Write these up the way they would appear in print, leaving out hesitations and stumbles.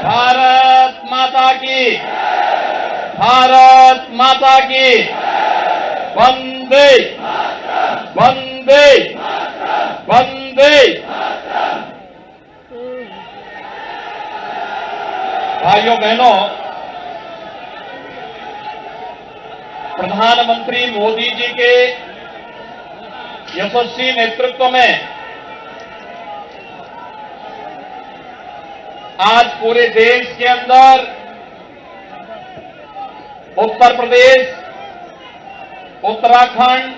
भारत माता की, भारत माता की, वंदे वंदे वंदे। भाइयों बहनों, प्रधानमंत्री मोदी जी के यशस्वी नेतृत्व में आज पूरे देश के अंदर उत्तर प्रदेश, उत्तराखंड,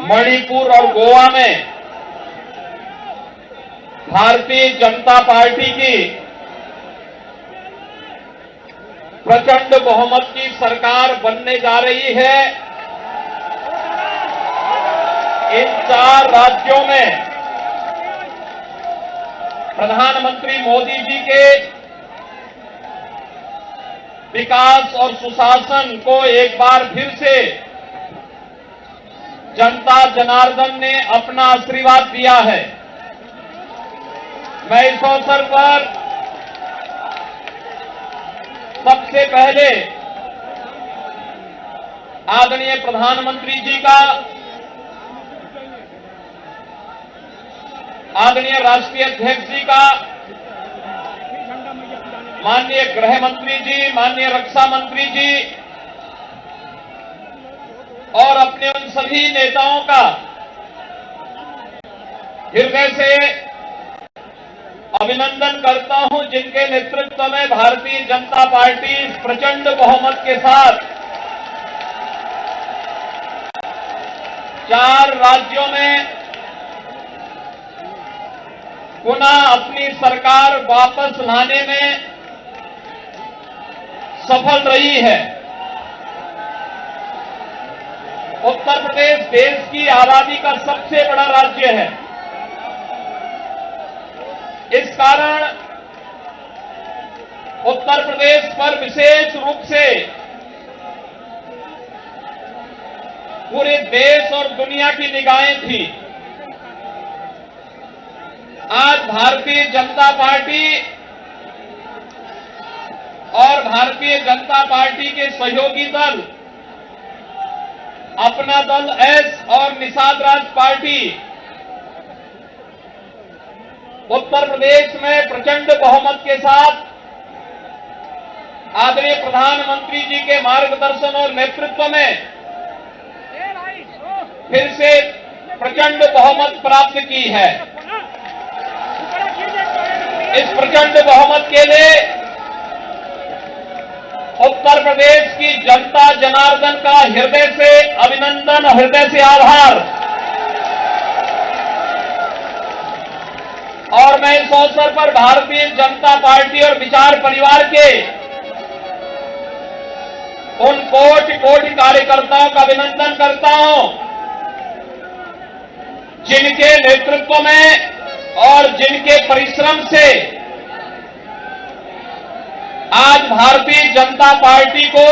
मणिपुर और गोवा में भारतीय जनता पार्टी की प्रचंड बहुमत की सरकार बनने जा रही है। इन 4 राज्यों में प्रधानमंत्री मोदी जी के विकास और सुशासन को एक बार फिर से जनता जनार्दन ने अपना आशीर्वाद दिया है। मैं इस अवसर पर सबसे पहले आदरणीय प्रधानमंत्री जी का, आदरणीय राष्ट्रीय अध्यक्ष जी का, माननीय गृह मंत्री जी, माननीय रक्षा मंत्री जी और अपने उन सभी नेताओं का हृदय से अभिनंदन करता हूं जिनके नेतृत्व में भारतीय जनता पार्टी इस प्रचंड बहुमत के साथ 4 राज्यों में पुनः अपनी सरकार वापस लाने में सफल रही है। उत्तर प्रदेश देश की आबादी का सबसे बड़ा राज्य है। इस कारण उत्तर प्रदेश पर विशेष रूप से पूरे देश और दुनिया की निगाहें थी। आज भारतीय जनता पार्टी और भारतीय जनता पार्टी के सहयोगी दल, अपना दल एस और निषाद राज पार्टी उत्तर प्रदेश में प्रचंड बहुमत के साथ आदरणीय प्रधानमंत्री जी के मार्गदर्शन और नेतृत्व में फिर से प्रचंड बहुमत प्राप्त की है। इस प्रचंड बहुमत के लिए उत्तर प्रदेश की जनता जनार्दन का हृदय से अभिनंदन, हृदय से आभार। और मैं इस अवसर पर भारतीय जनता पार्टी और विचार परिवार के उन कोटि कार्यकर्ताओं का अभिनंदन करता हूं जिनके नेतृत्व में और जिनके परिश्रम से आज भारतीय जनता पार्टी को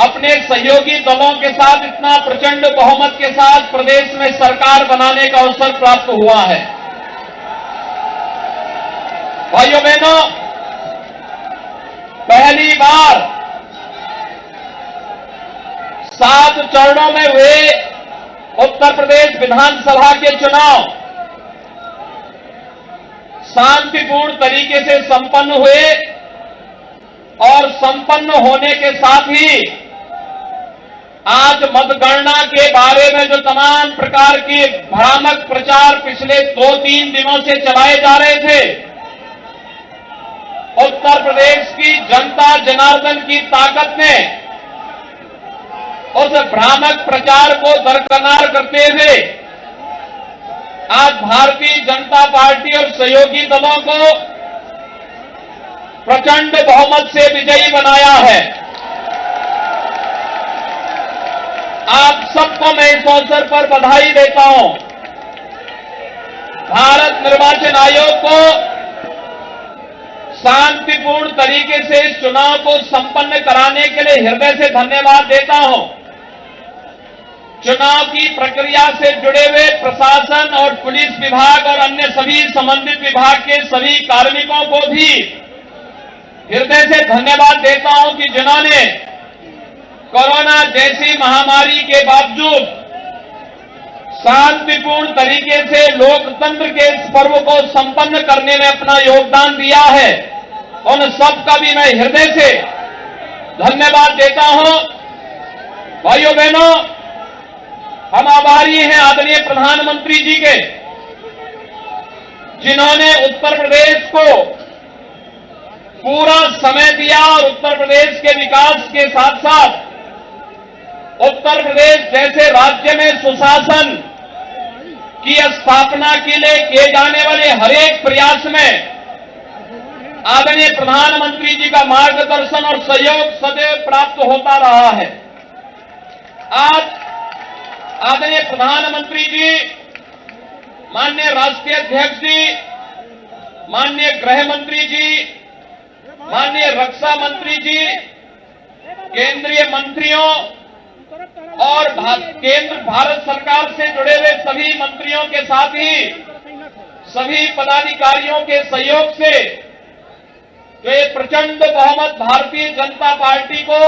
अपने सहयोगी दलों के साथ इतना प्रचंड बहुमत के साथ प्रदेश में सरकार बनाने का अवसर प्राप्त हुआ है। भाइयों बहनों, पहली बार 7 चरणों में हुए उत्तर प्रदेश विधानसभा के चुनाव शांतिपूर्ण तरीके से संपन्न हुए और संपन्न होने के साथ ही आज मतगणना के बारे में जो तमाम प्रकार के भ्रामक प्रचार पिछले 2-3 दिनों से चलाए जा रहे थे, उत्तर प्रदेश की जनता जनार्दन की ताकत ने उस भ्रामक प्रचार को दरकिनार करते हुए आज भारतीय जनता पार्टी और सहयोगी दलों को प्रचंड बहुमत से विजयी बनाया है। आप सबको मैं इस अवसर पर बधाई देता हूं। भारत निर्वाचन आयोग को शांतिपूर्ण तरीके से इस चुनाव को संपन्न कराने के लिए हृदय से धन्यवाद देता हूं। चुनाव की प्रक्रिया से जुड़े हुए प्रशासन और पुलिस विभाग और अन्य सभी संबंधित विभाग के सभी कार्मिकों को भी हृदय से धन्यवाद देता हूं कि जिन्होंने कोरोना जैसी महामारी के बावजूद शांतिपूर्ण तरीके से लोकतंत्र के इस पर्व को संपन्न करने में अपना योगदान दिया है। उन सबका भी मैं हृदय से धन्यवाद देता हूं। भाइयों बहनों, हम आभारी हैं आदरणीय प्रधानमंत्री जी के, जिन्होंने उत्तर प्रदेश को पूरा समय दिया और उत्तर प्रदेश के विकास के साथ साथ उत्तर प्रदेश जैसे राज्य में सुशासन की स्थापना के लिए किए जाने वाले हर एक प्रयास में आदरणीय प्रधानमंत्री जी का मार्गदर्शन और सहयोग सदैव प्राप्त होता रहा है। आज आदरणीय प्रधानमंत्री जी, माननीय राष्ट्रीय अध्यक्ष जी, माननीय गृह मंत्री जी, माननीय रक्षा मंत्री जी, केंद्रीय मंत्रियों और केंद्र भारत सरकार से जुड़े हुए सभी मंत्रियों के साथ ही सभी पदाधिकारियों के सहयोग से जो ये प्रचंड बहुमत भारतीय जनता पार्टी को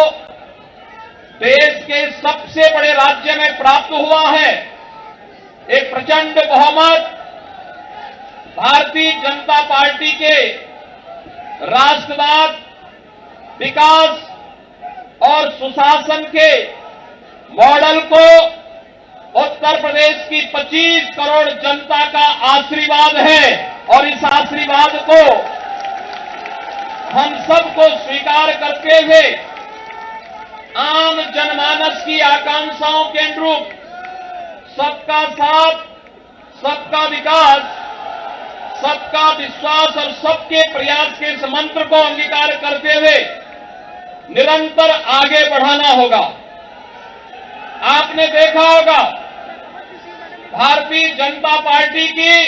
देश के सबसे बड़े राज्य में प्राप्त हुआ है, एक प्रचंड बहुमत भारतीय जनता पार्टी के राष्ट्रवाद, विकास और सुशासन के मॉडल को उत्तर प्रदेश की 25 करोड़ जनता का आशीर्वाद है और इस आशीर्वाद को हम सबको स्वीकार करते हुए आम जनमानस की आकांक्षाओं के अनुरूप सबका साथ, सबका विकास, सबका विश्वास और सबके प्रयास के इस मंत्र को अंगीकार करते हुए निरंतर आगे बढ़ाना होगा। आपने देखा होगा भारतीय जनता पार्टी की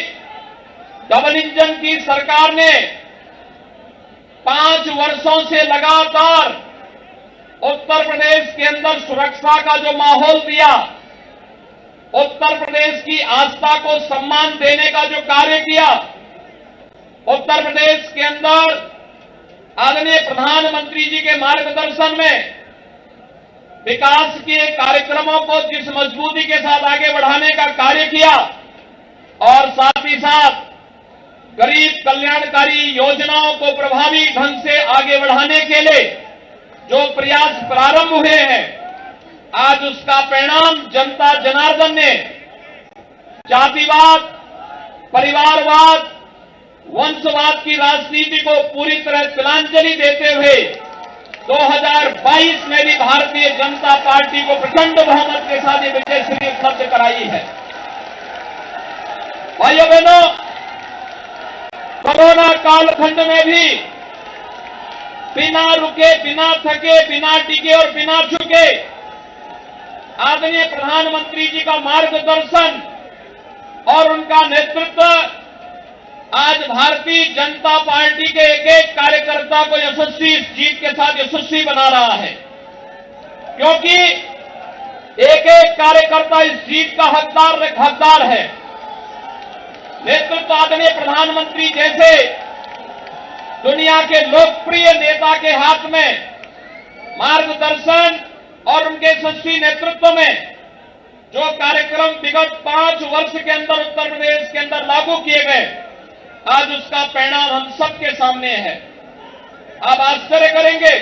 डबल इंजन की सरकार ने 5 वर्षों से लगातार उत्तर प्रदेश के अंदर सुरक्षा का जो माहौल दिया, उत्तर प्रदेश की आस्था को सम्मान देने का जो कार्य किया, उत्तर प्रदेश के अंदर आदरणीय प्रधानमंत्री जी के मार्गदर्शन में विकास के कार्यक्रमों को जिस मजबूती के साथ आगे बढ़ाने का कार्य किया और साथ ही साथ गरीब कल्याणकारी योजनाओं को प्रभावी ढंग से आगे बढ़ाने के लिए जो प्रयास प्रारंभ हुए हैं, आज उसका परिणाम जनता जनार्दन ने जातिवाद, परिवारवाद, वंशवाद की राजनीति को पूरी तरह तिलांजलि देते हुए 2022 में भी भारतीय जनता पार्टी को प्रचंड बहुमत के साथ ये विजय श्री उपलब्ध कराई है। भाइयों बहनों, कोरोना कालखंड में भी बिना रुके, बिना थके, बिना टिके और बिना झुके आदरणीय प्रधानमंत्री जी का मार्गदर्शन और उनका नेतृत्व आज भारतीय जनता पार्टी के एक एक कार्यकर्ता को यशस्वी, इस जीत के साथ यशस्वी बना रहा है, क्योंकि एक एक कार्यकर्ता इस जीत का हकदार है। नेतृत्व आदरणीय प्रधानमंत्री जैसे दुनिया के लोकप्रिय नेता के हाथ में मार्गदर्शन और उनके यशस्वी नेतृत्व में जो कार्यक्रम विगत 5 वर्ष के अंदर उत्तर प्रदेश के अंदर लागू किए गए, आज उसका परिणाम हम सबके सामने है। आप आश्चर्य करेंगे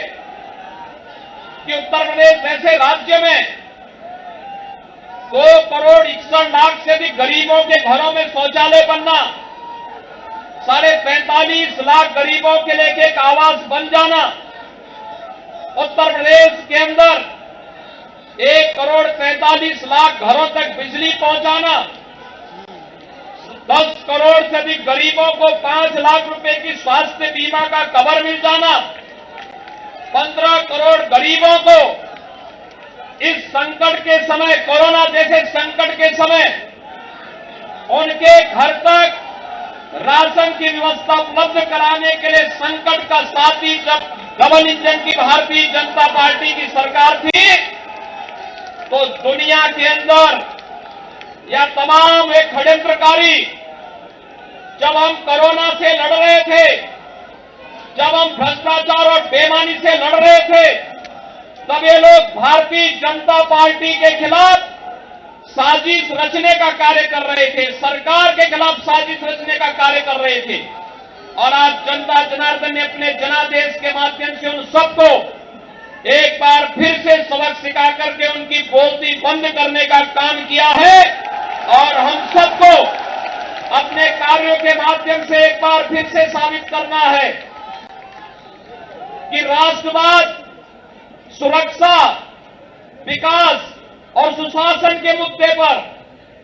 कि उत्तर प्रदेश जैसे राज्य में 2 करोड़ 61 लाख से अधिक गरीबों के घरों में शौचालय बनना, 45.5 लाख गरीबों के लिए एक आवास बन जाना, उत्तर प्रदेश के अंदर 1 करोड़ 43 लाख घरों तक बिजली पहुंचाना, 10 करोड़ से अधिक गरीबों को 5 लाख रुपए की स्वास्थ्य बीमा का कवर मिल जाना, 15 करोड़ गरीबों को इस संकट के समय, कोरोना जैसे संकट के समय उनके घर तक राशन की व्यवस्था उपलब्ध कराने के लिए संकट का साथी जब डबल इंजन की भारतीय जनता पार्टी की सरकार थी, तो दुनिया के अंदर या तमाम एक षड्यंत्रकारी जब हम कोरोना से लड़ रहे थे, जब हम भ्रष्टाचार और बेईमानी से लड़ रहे थे, तब ये लोग भारतीय जनता पार्टी के खिलाफ साजिश रचने का कार्य कर रहे थे, सरकार के खिलाफ साजिश रचने का कार्य कर रहे थे। और आज जनता जनार्दन ने अपने जनादेश के माध्यम से उन सबको एक बार फिर से सबक सिखा करके उनकी बोलती बंद करने का काम किया है। और हम सबको अपने कार्यों के माध्यम से एक बार फिर से साबित करना है कि राष्ट्रवाद, सुरक्षा, विकास और सुशासन के मुद्दे पर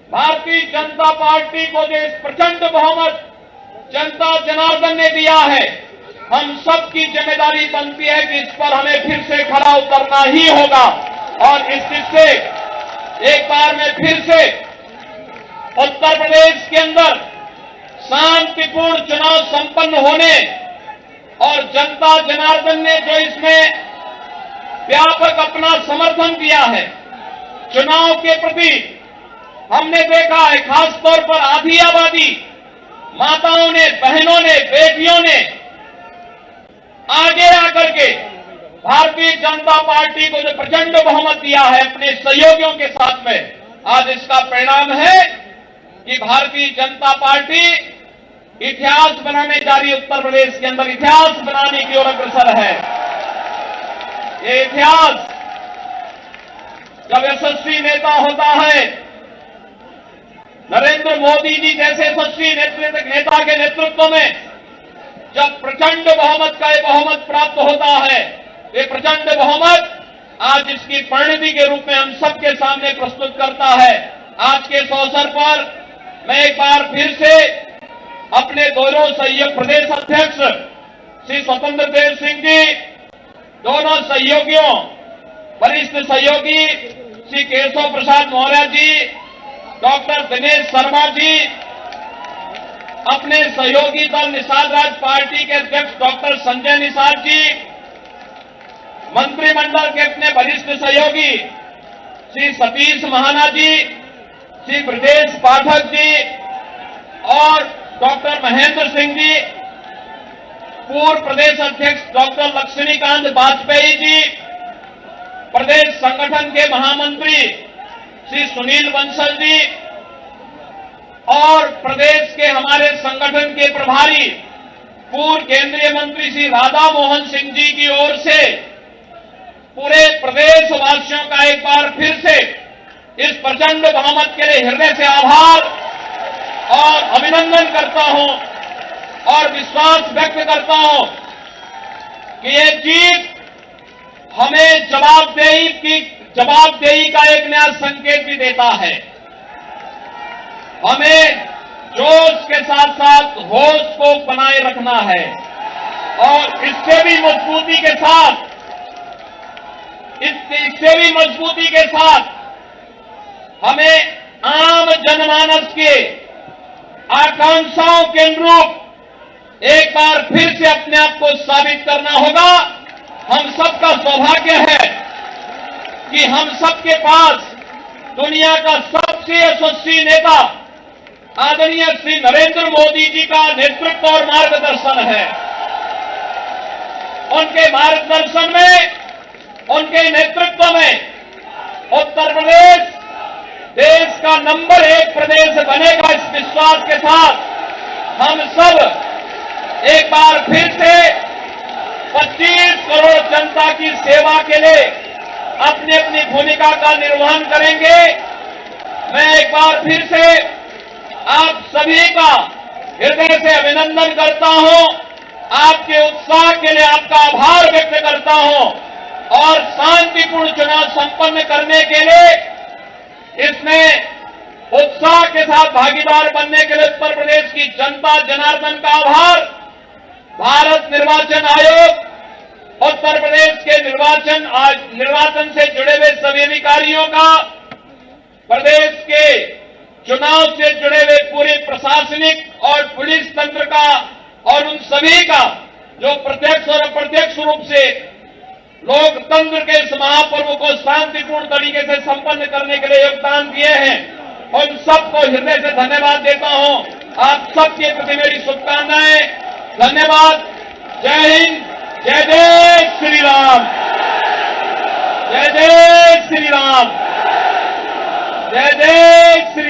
भारतीय जनता पार्टी को जो इस प्रचंड बहुमत जनता जनार्दन ने दिया है, हम सबकी जिम्मेदारी बनती है कि इस पर हमें फिर से खड़ा उतरना ही होगा। और इस से एक बार मैं फिर से उत्तर प्रदेश के अंदर शांतिपूर्ण चुनाव संपन्न होने और जनता जनार्दन ने जो इसमें व्यापक अपना समर्थन दिया है चुनाव के प्रति, हमने देखा है खासतौर पर आधी आबादी, माताओं ने, बहनों ने, बेटियों ने आगे आकर के भारतीय जनता पार्टी को जो प्रचंड बहुमत दिया है अपने सहयोगियों के साथ में, आज इसका परिणाम है कि भारतीय जनता पार्टी इतिहास बनाने जा रही, उत्तर प्रदेश के अंदर इतिहास बनाने की ओर अग्रसर है। ये इतिहास जब यशस्वी नेता होता है, नरेंद्र मोदी जी जैसे यशस्वी नेता के नेतृत्व में जब प्रचंड बहुमत का ये बहुमत प्राप्त होता है, ये प्रचंड बहुमत आज इसकी परिणति के रूप में हम सबके सामने प्रस्तुत करता है। आज के इस अवसर पर मैं एक बार फिर से अपने दोनों सहयोग प्रदेश अध्यक्ष श्री स्वतंत्र देव सिंह जी, दोनों सहयोगियों, वरिष्ठ सहयोगी श्री केशव प्रसाद मौर्य जी, डॉक्टर दिनेश शर्मा जी, अपने सहयोगी दल निषाद राज पार्टी के अध्यक्ष डॉक्टर संजय निषाद जी, मंत्रिमंडल के अपने वरिष्ठ सहयोगी श्री सतीश महाना जी, श्री ब्रजेश पाठक जी और डॉक्टर महेंद्र सिंह जी, पूर्व प्रदेश अध्यक्ष डॉक्टर लक्ष्मीकांत वाजपेयी जी, प्रदेश संगठन के महामंत्री श्री सुनील बंसल जी और प्रदेश के हमारे संगठन के प्रभारी पूर्व केंद्रीय मंत्री श्री राधा मोहन सिंह जी की ओर से पूरे प्रदेश वासियों का एक बार फिर से इस प्रचंड बहुमत के लिए हृदय से आभार और अभिनंदन करता हूं और विश्वास व्यक्त करता हूं कि ये जीत हमें जवाबदेही का एक नया संकेत भी देता है। हमें जोश के साथ साथ होश को बनाए रखना है और इससे भी मजबूती के साथ हमें आम जनमानस के आकांक्षाओं के अनुरूप एक बार फिर से अपने आप को साबित करना होगा। हम सबका सौभाग्य है कि हम सबके पास दुनिया का सबसे यशस्वी नेता आदरणीय श्री नरेंद्र मोदी जी का नेतृत्व और मार्गदर्शन है। उनके मार्गदर्शन में, उनके नेतृत्व में उत्तर प्रदेश देश का नंबर 1 प्रदेश बनेगा। इस विश्वास के साथ हम सब एक बार फिर से 25 करोड़ जनता की सेवा के लिए अपनी अपनी भूमिका का निर्वहन करेंगे। मैं एक बार फिर से आप सभी का हृदय से अभिनंदन करता हूं, आपके उत्साह के लिए आपका आभार व्यक्त करता हूं और शांतिपूर्ण चुनाव संपन्न करने के लिए इसमें उत्साह के साथ भागीदार बनने के लिए उत्तर प्रदेश की जनता जनार्दन का आभार, भारत निर्वाचन आयोग, उत्तर प्रदेश के निर्वाचन से जुड़े हुए सभी अधिकारियों का, प्रदेश के चुनाव से जुड़े हुए पूरे प्रशासनिक और पुलिस तंत्र का और उन सभी का जो प्रत्यक्ष और अप्रत्यक्ष रूप से लोकतंत्र के इस महापर्व को शांतिपूर्ण तरीके से संपन्न करने के लिए योगदान दिए हैं। उन सबको हृदय से धन्यवाद देता हूं। आप सबके प्रति मेरी शुभकामनाएं। धन्यवाद। जय हिंद। जय जय श्री राम। जय जय श्री राम। जय जय श्री